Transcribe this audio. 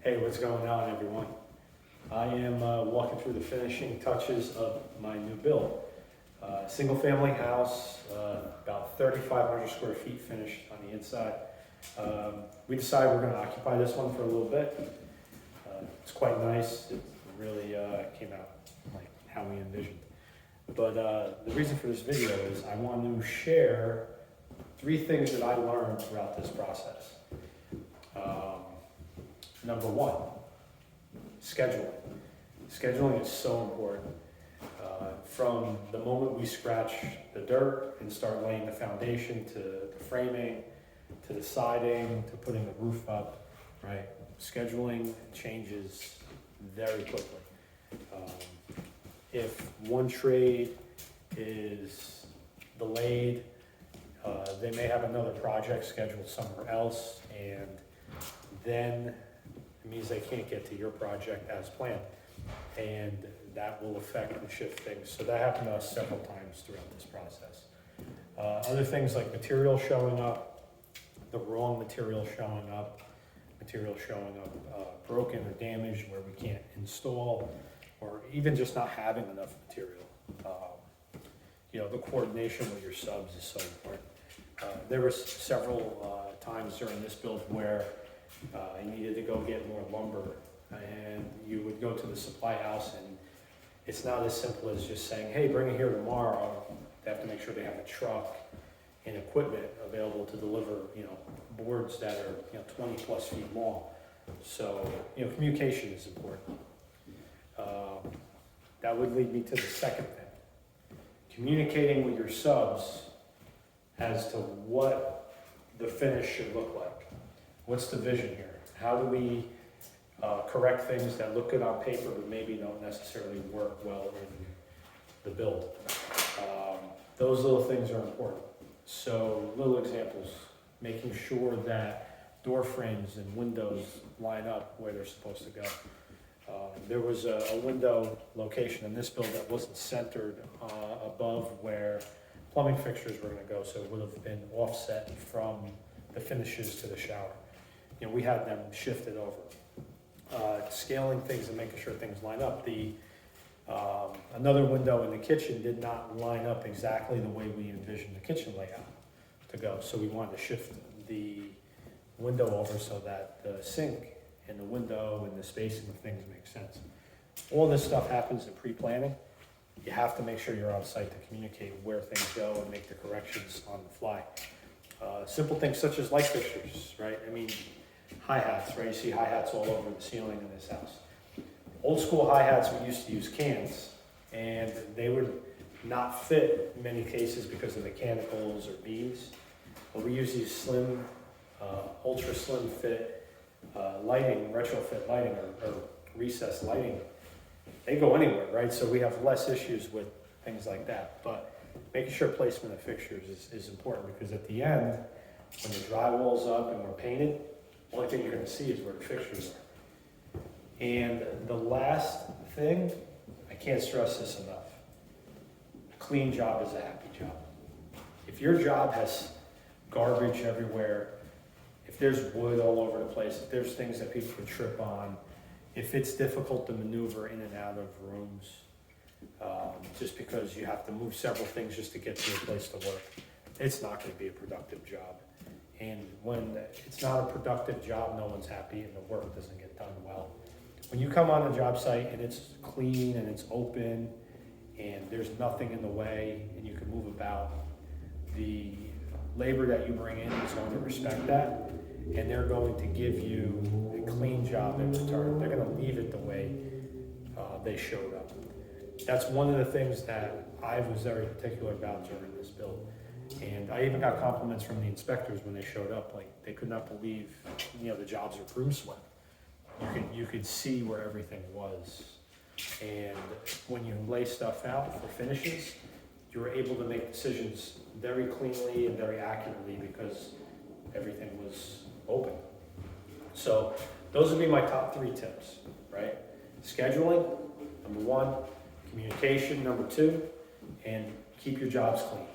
Hey, what's going on, everyone? I am walking through the finishing touches of my new build. Single-family house, about 3,500 square feet finished on the inside. We decided we're going to occupy this one for a little bit. It's quite nice. It really came out like how we envisioned. But the reason for this video is I want to share 3 things that I learned throughout this process. Number 1, scheduling. Scheduling is so important. From the moment we scratch the dirt and start laying the foundation to the framing, to the siding, to putting the roof up, right? Scheduling changes very quickly. If one trade is delayed, they may have another project scheduled somewhere else, and then it means they can't get to your project as planned, and that will affect and shift things. So that happened to us several times throughout this process. Other things like material showing up, the wrong material showing up broken or damaged where we can't install, or even just not having enough material. The coordination with your subs is so important. There were several times during this build where I needed to go get more lumber, and you would go to the supply house, and it's not as simple as just saying, hey, bring it here tomorrow. They have to make sure they have a truck and equipment available to deliver, boards that are 20 plus feet long. So, communication is important. That would lead me to the second thing. Communicating with your subs as to what the finish should look like. What's the vision here? How do we correct things that look good on paper but maybe don't necessarily work well in the build? Those little things are important. So little examples, making sure that door frames and windows line up where they're supposed to go. There was a window location in this build that wasn't centered above where plumbing fixtures were going to go, so it would have been offset from the finishes to the shower. We had them shifted over. Scaling things and making sure things line up. Another window in the kitchen did not line up exactly the way we envisioned the kitchen layout to go, so we wanted to shift the window over so that the sink and the window and the spacing of things make sense. All this stuff happens in pre-planning. You have to make sure you're on site to communicate where things go and make the corrections on the fly. Simple things such as light fixtures, right? Hi-hats, right? You see hi-hats all over the ceiling in this house. Old school hi-hats, we used to use cans, and they would not fit in many cases because of mechanicals or beams. But we use these slim, ultra slim fit lighting, retrofit lighting or recessed lighting. They go anywhere, right? So we have less issues with things like that. But making sure placement of fixtures is important, because at the end, when the drywall's up and we're painted, the only thing you're going to see is where the fixtures are. And the last thing, I can't stress this enough, a clean job is a happy job. If your job has garbage everywhere, if there's wood all over the place, if there's things that people can trip on, if it's difficult to maneuver in and out of rooms, just because you have to move several things just to get to a place to work, it's not going to be a productive job. And when it's not a productive job, no one's happy and the work doesn't get done well. When you come on a job site and it's clean and it's open and there's nothing in the way and you can move about, the labor that you bring in is going to respect that, and they're going to give you a clean job in return. They're going to leave it the way they showed up. That's one of the things that I was very particular about during this build. And I even got compliments from the inspectors when they showed up, like they could not believe, the jobs are broom swept. You could see where everything was. And when you lay stuff out for finishes, you were able to make decisions very cleanly and very accurately because everything was open. So those would be my top 3 tips, right? Scheduling, number 1, communication, number 2, and keep your jobs clean.